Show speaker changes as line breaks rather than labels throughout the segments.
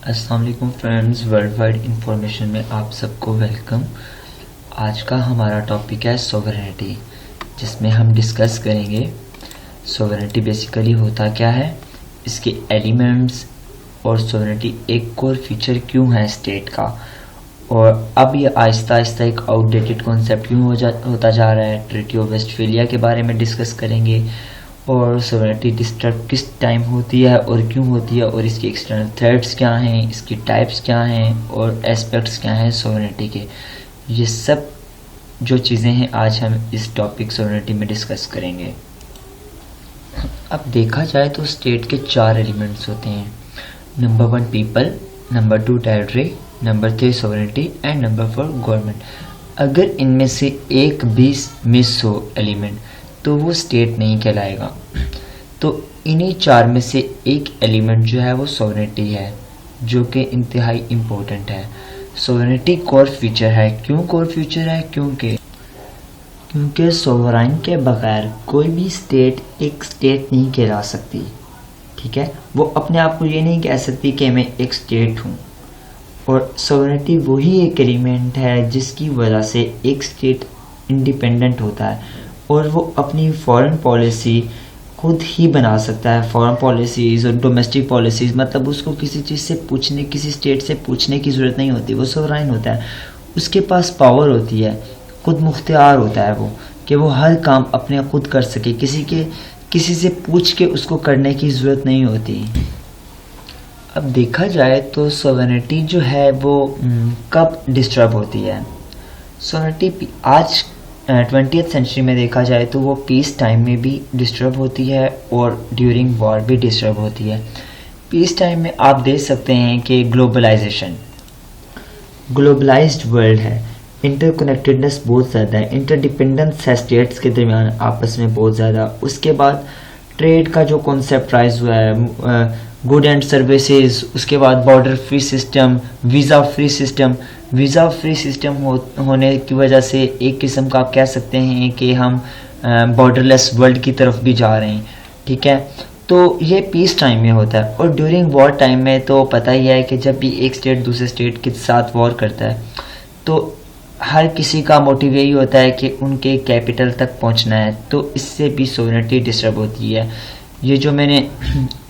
अस्सलाम वालेकुम friends, world wide information में आप सबको वेलकम। आज का हमारा टॉपिक है सोवरेनिटी, जिसमें हम डिस्कस करेंगे सोवरेनिटी बेसिकली होता क्या है, इसके एलिमेंट्स और सोवरेनिटी एक कोर फीचर क्यों है स्टेट का, और अब ये आहिस्ता आहिस्ता एक आउटडेटेड कॉन्सेप्ट क्यों होता जा रहा है। ट्रीटी ऑफ वेस्टफेलिया के बारे में डिस्कस करेंगे और सोवरेनिटी डिस्टर्ब किस टाइम होती है और क्यों होती है, और इसके एक्सटर्नल थ्रेट्स क्या हैं, इसकी टाइप्स क्या हैं और एस्पेक्ट्स क्या हैं सोवरेनिटी के। ये सब जो चीज़ें हैं आज हम इस टॉपिक सोवरेनिटी में डिस्कस करेंगे। अब देखा जाए तो स्टेट के 4 एलिमेंट्स होते हैं। Number 1 people, number 2 territory, number 3 sovereignty and number 4 government. अगर इनमें से एक भी मिस हो एलिमेंट तो वो स्टेट नहीं कहलाएगा। तो इन्हीं 4 में से एक एलिमेंट जो है वो सोवरेनिटी है, जो कि इंतहाई इम्पोर्टेंट है। सोवरेनिटी कोर फीचर है। क्यों कोर फीचर है? क्योंकि सोवराइन के बगैर कोई भी स्टेट एक स्टेट नहीं कहला सकती। ठीक है, वो अपने आप को ये नहीं कह सकती कि मैं एक स्टेट हूँ। और सोवरेनिटी वही एक एलिमेंट है जिसकी वजह से एक स्टेट इंडिपेंडेंट होता है और वो अपनी फॉरेन पॉलिसी खुद ही बना सकता है। फॉरेन पॉलिसीज़ और डोमेस्टिक पॉलिसीज़, मतलब उसको किसी चीज़ से पूछने, किसी स्टेट से पूछने की ज़रूरत नहीं होती। वो सोवराइन होता है, उसके पास पावर होती है, खुद मुख्तियार होता है वो, कि वो हर काम अपने खुद कर सके, किसी से पूछ के उसको करने की ज़रूरत नहीं होती। अब देखा जाए तो सोवरेनिटी जो है वो कब डिस्टर्ब होती है। सोवरेनिटी आज 20th सेंचुरी में देखा जाए तो वो पीस टाइम में भी डिस्टर्ब होती है और ड्यूरिंग वॉर भी डिस्टर्ब होती है। पीस टाइम में आप देख सकते हैं कि ग्लोबलाइज्ड वर्ल्ड है, इंटरकनेक्टेडनेस बहुत ज़्यादा है, इंटरडिपेंडेंस है स्टेट्स के दरमियान आपस में बहुत ज़्यादा। उसके बाद ट्रेड का जो कॉन्सेप्ट राइज हुआ है, गुड एंड सर्विसेज, उसके बाद border free system, visa free system होने की वजह से एक किस्म का आप कह सकते हैं कि हम बॉर्डरलेस वर्ल्ड की तरफ भी जा रहे हैं। ठीक है, तो ये पीस टाइम में होता है। और ड्यूरिंग वॉर टाइम में तो पता ही है कि जब भी एक स्टेट दूसरे स्टेट के साथ वॉर करता है तो हर किसी का मोटिव यही होता है कि उनके कैपिटल तक पहुंचना है, तो इससे भी सोवरेनिटी डिस्टर्ब होती है। ये जो मैंने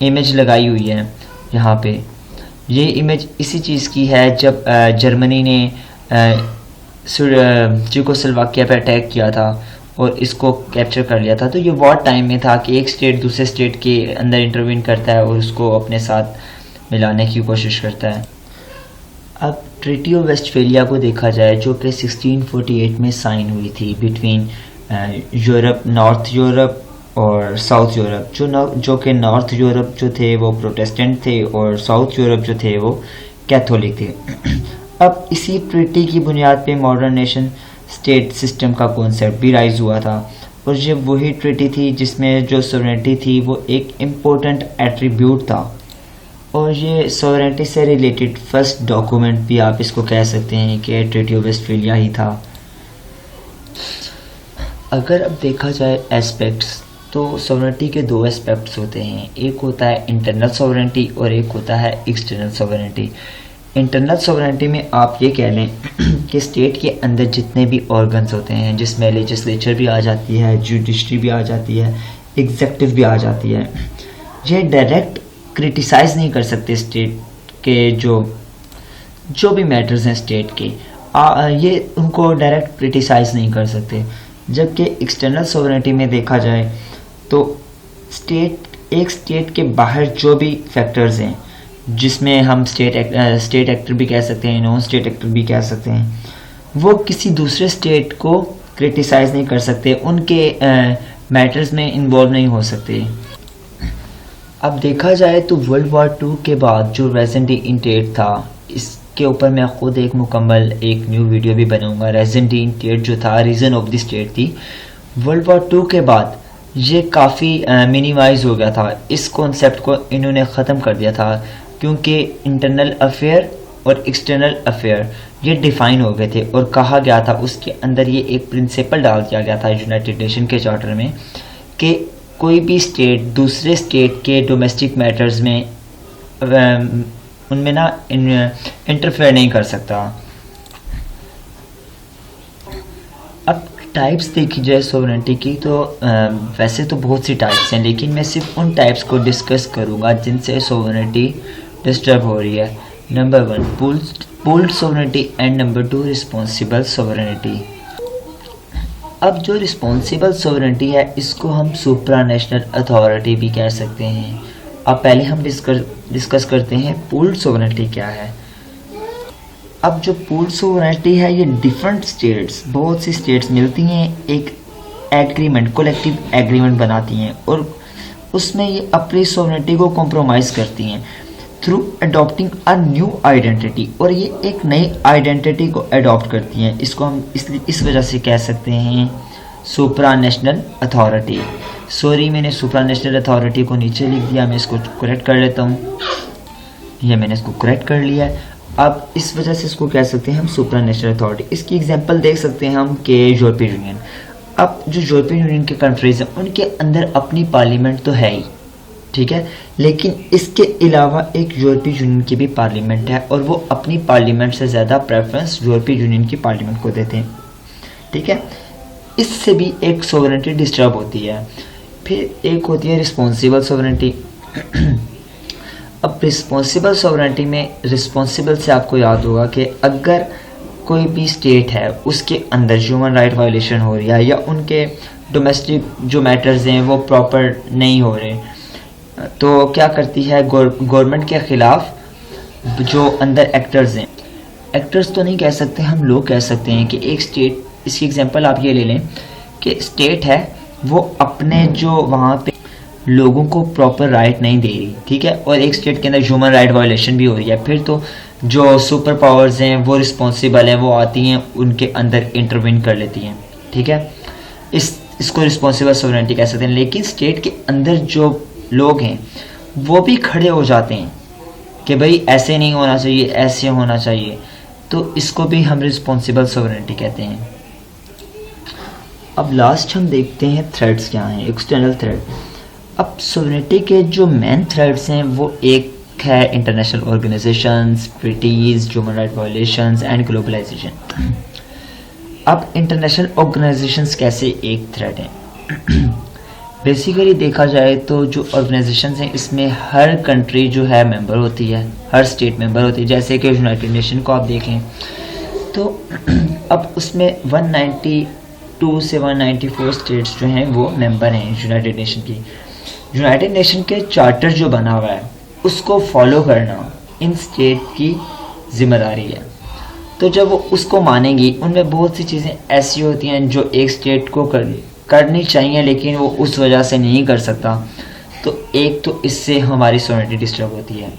इमेज लगाई हुई है यहाँ पे, ये इमेज इसी चीज़ की है जब जर्मनी ने चेकोस्लोवाकिया पे अटैक किया था और इसको कैप्चर कर लिया था। तो ये वॉर टाइम में था कि एक स्टेट दूसरे स्टेट के अंदर इंटरवीन करता है और उसको अपने साथ मिलाने की कोशिश करता है। अब ट्रीटी ऑफ वेस्टफेलिया को देखा जाए, जो कि 1648 में साइन हुई थी बिटवीन यूरोप, नॉर्थ यूरोप और साउथ यूरोप। जो कि नॉर्थ यूरोप जो थे वो प्रोटेस्टेंट थे और साउथ यूरोप जो थे वो कैथोलिक थे। अब इसी ट्रीटी की बुनियाद पे मॉडर्न नेशन स्टेट सिस्टम का कॉन्सेप्ट भी राइज हुआ था, और ये वही ट्रीटी थी जिसमें जो सोवरेनिटी थी वो एक इम्पोर्टेंट एट्रीब्यूट था। और ये सोवरेनिटी से रिलेटेड फर्स्ट डॉक्यूमेंट भी आप इसको कह सकते हैं कि ट्रीटी ऑफ वेस्टफेलिया ही था। अगर अब देखा जाए एस्पेक्ट्स, तो सोवरेनिटी के 2 एस्पेक्ट्स होते हैं। एक होता है इंटरनल सोवरेनिटी और एक होता है एक्सटर्नल सोवरेनिटी। इंटरनल सोवरेनिटी में आप ये कह लें कि स्टेट के अंदर जितने भी ऑर्गन्स होते हैं, जिसमें लेजिस्लेचर भी आ जाती है, जुडिशरी भी आ जाती है, एग्जीक्यूटिव भी आ जाती है, ये डायरेक्ट क्रिटिसाइज़ नहीं कर सकते स्टेट के जो भी मैटर्स हैं स्टेट के, ये उनको डायरेक्ट क्रिटिसाइज़ नहीं कर सकते। जबकि एक्सटर्नल सोवरेनिटी में देखा जाए तो एक स्टेट के बाहर जो भी फैक्टर्स हैं, जिसमें हम स्टेट एक्टर भी कह सकते हैं, नॉन स्टेट एक्टर भी कह सकते हैं, वो किसी दूसरे स्टेट को क्रिटिसाइज़ नहीं कर सकते, उनके मैटर्स में इन्वॉल्व नहीं हो सकते। अब देखा जाए तो वर्ल्ड वॉर 2 के बाद जो रेजिडेंट इंटेट था, इसके ऊपर मैं खुद एक मुकम्मल एक न्यू वीडियो भी बनाऊंगा। रेजिडेंट इंटेट जो था रीजन ऑफ द स्टेट थी। वर्ल्ड वॉर 2 के बाद ये काफ़ी मिनिमाइज हो गया था, इस कॉन्सेप्ट को इन्होंने ख़त्म कर दिया था, क्योंकि इंटरनल अफेयर और एक्सटर्नल अफेयर ये डिफ़ाइन हो गए थे और कहा गया था, उसके अंदर ये एक प्रिंसिपल डाल दिया गया था यूनाइटेड नेशन के चार्टर में कि कोई भी स्टेट दूसरे स्टेट के डोमेस्टिक मैटर्स में उनमें ना इंटरफेयर नहीं कर सकता। अब टाइप्स देखी जाए सोवरेनिटी की तो वैसे तो बहुत सी टाइप्स हैं, लेकिन मैं सिर्फ उन टाइप्स को डिस्कस करूंगा जिनसे सोवरेनिटी डिस्टर्ब हो रही है। Number 1 pooled sovereignty and number 2 responsible sovereignty. अब जो रिस्पॉन्सिबल सोवरेनिटी है इसको हम सुप्रा नेशनल अथॉरिटी भी कह सकते हैं। अब पहले हम डिस्कस करते हैं पूल्ड सोवरेनिटी क्या है। अब जो पूल्ड सोवरेनिटी है ये डिफरेंट स्टेट्स, बहुत सी स्टेट्स मिलती हैं, एक एग्रीमेंट, कलेक्टिव एग्रीमेंट बनाती हैं और उसमें ये अपनी सोवरेनिटी को कॉम्प्रोमाइज़ करती हैं through adopting a new identity, और ये एक नई आइडेंटिटी को अडॉप्ट करती हैं। इसको हम इस वजह से कह सकते हैं सुप्रा नेशनल अथॉरिटी। सॉरी, मैंने सुप्रा नेशनल अथॉरिटी को नीचे लिख दिया, मैं इसको करेक्ट कर लेता हूँ। ये मैंने इसको करेक्ट कर लिया है। अब इस वजह से इसको कह सकते हैं हम सुप्रा नेशनल अथॉरिटी। इसकी एग्जांपल देख सकते हैं हम कि यूरोपियन यूनियन। अब जो यूरोपियन यूनियन के कंट्रीज़ हैं उनके अंदर अपनी पार्लियामेंट तो है ही, ठीक है, लेकिन इसके अलावा एक यूरोपीय यूनियन की भी पार्लियामेंट है और वो अपनी पार्लियामेंट से ज़्यादा प्रेफरेंस यूरोपीय यूनियन की पार्लियामेंट को देते हैं, ठीक है। इससे भी एक सोवरेनिटी डिस्टर्ब होती है। फिर एक होती है रिस्पॉन्सिबल सोवरेनिटी। अब रिस्पॉन्सिबल सोवरेनिटी में रिस्पॉन्सिबल से आपको याद होगा कि अगर कोई भी स्टेट है उसके अंदर ह्यूमन राइट वायलेशन हो रही है या उनके डोमेस्टिक जो मैटर्स हैं वो प्रॉपर नहीं हो रहे, तो क्या करती है गवर्नमेंट के ख़िलाफ़ जो अंदर एक्टर्स हैं, एक्टर्स तो नहीं कह सकते हम, लोग कह सकते हैं कि एक स्टेट, इसकी एग्जांपल आप ये ले लें कि स्टेट है वो अपने जो वहाँ पे लोगों को प्रॉपर राइट नहीं दे रही, ठीक है, और एक स्टेट के अंदर ह्यूमन राइट वायलेशन भी हो रही है, फिर तो जो सुपर पावर्स हैं वो रिस्पॉन्सिबल हैं, वो आती हैं उनके अंदर इंटरवीन कर लेती हैं, ठीक है। इसको रिस्पॉन्सिबल सोवरेनिटी कह सकते हैं। लेकिन स्टेट के अंदर जो लोग हैं वो भी खड़े हो जाते हैं कि भाई ऐसे नहीं होना चाहिए, ऐसे होना चाहिए, तो इसको भी हम रिस्पॉन्सिबल सोवरेनिटी कहते हैं। अब लास्ट हम देखते हैं थ्रेड्स क्या हैं, एक्सटर्नल थ्रेड। अब सोवरेनिटी के जो मेन थ्रेड्स हैं वो एक है international organisations, treaties, human right violations and globalisation. अब इंटरनेशनल ऑर्गेनाइजेशंस कैसे एक थ्रेड हैं? बेसिकली देखा जाए तो जो ऑर्गेनाइजेशंस हैं इसमें हर कंट्री जो है मेंबर होती है, हर स्टेट मेंबर होती है। जैसे कि यूनाइटेड नेशन को आप देखें तो अब उसमें 192 से 194 स्टेट्स जो हैं वो मेंबर हैं यूनाइटेड नेशन की। यूनाइटेड नेशन के चार्टर जो बना हुआ है उसको फॉलो करना इन स्टेट की जिम्मेदारी है। तो जब वो उसको मानेंगी, उनमें बहुत सी चीज़ें ऐसी होती हैं जो एक स्टेट को करनी चाहिए लेकिन वो उस वजह से नहीं कर सकता, तो एक तो इससे हमारी सोवरेनिटी डिस्टर्ब होती है।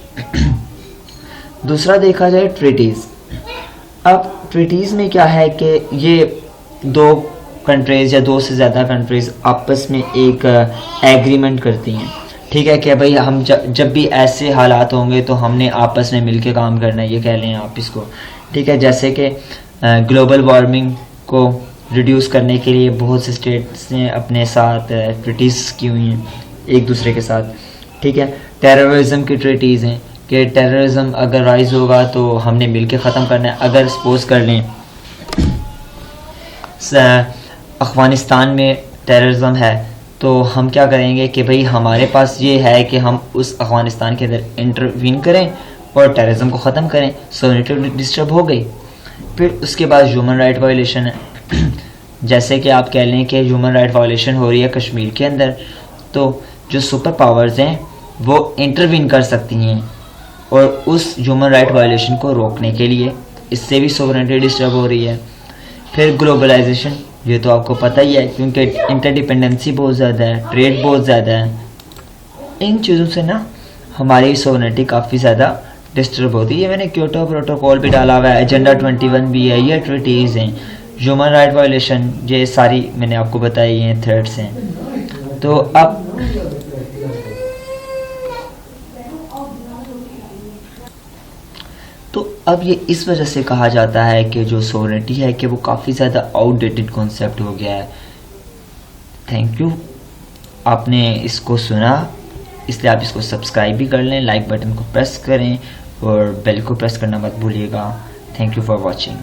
दूसरा देखा जाए ट्रीटीज़। अब ट्रीटीज़ में क्या है कि ये दो कंट्रीज़ या दो से ज़्यादा कंट्रीज़ आपस में एक एग्रीमेंट करती हैं, ठीक है, कि भाई हम जब भी ऐसे हालात होंगे तो हमने आपस में मिलके काम करना है, ये कह लें आप इसको, ठीक है। जैसे कि ग्लोबल वार्मिंग को रिड्यूस करने के लिए बहुत से स्टेट्स ने अपने साथ ट्रीटीज़ की हुई हैं एक दूसरे के साथ, ठीक है। टेररिज्म की ट्रीटीज़ हैं कि टेररिज्म अगर राइज होगा तो हमने मिलके ख़त्म करना है। अगर सपोज कर लें अफ़गानिस्तान में टेररिज्म है तो हम क्या करेंगे कि भाई हमारे पास ये है कि हम उस अफ़गानिस्तान के अंदर इंटरवीन करें और टेररिज्म को ख़त्म करें। सोवरेनिटी डिस्टर्ब हो गई। फिर उसके बाद ह्यूमन राइट वायलेशन है। जैसे कि आप कह लें कि ह्यूमन राइट वायलेशन हो रही है कश्मीर के अंदर, तो जो सुपर पावर्स हैं वो इंटरवीन कर सकती हैं और उस ह्यूमन राइट वायलेशन को रोकने के लिए, इससे भी सोवरेनिटी डिस्टर्ब हो रही है। फिर ग्लोबलाइजेशन, ये तो आपको पता ही है क्योंकि इंटरडिपेंडेंसी बहुत ज़्यादा है, ट्रेड बहुत ज़्यादा है। इन चीज़ों से ना हमारी सोवरेनिटी काफ़ी ज़्यादा डिस्टर्ब होती है। मैंने क्योटो प्रोटोकॉल भी डाला हुआ है, एजेंडा 21 भी है, ये ट्रीटीज़ हैं, ह्यूमन राइट वायलेशन, ये सारी मैंने आपको बताई हैं थ्रेड्स हैं। तो अब ये इस वजह से कहा जाता है कि जो सोवरेनिटी है कि वो काफ़ी ज़्यादा आउटडेटेड कॉन्सेप्ट हो गया है। थैंक यू, आपने इसको सुना, इसलिए आप इसको सब्सक्राइब भी कर लें, लाइक बटन को प्रेस करें और बेल को प्रेस करना मत भूलिएगा। Thank you for watching.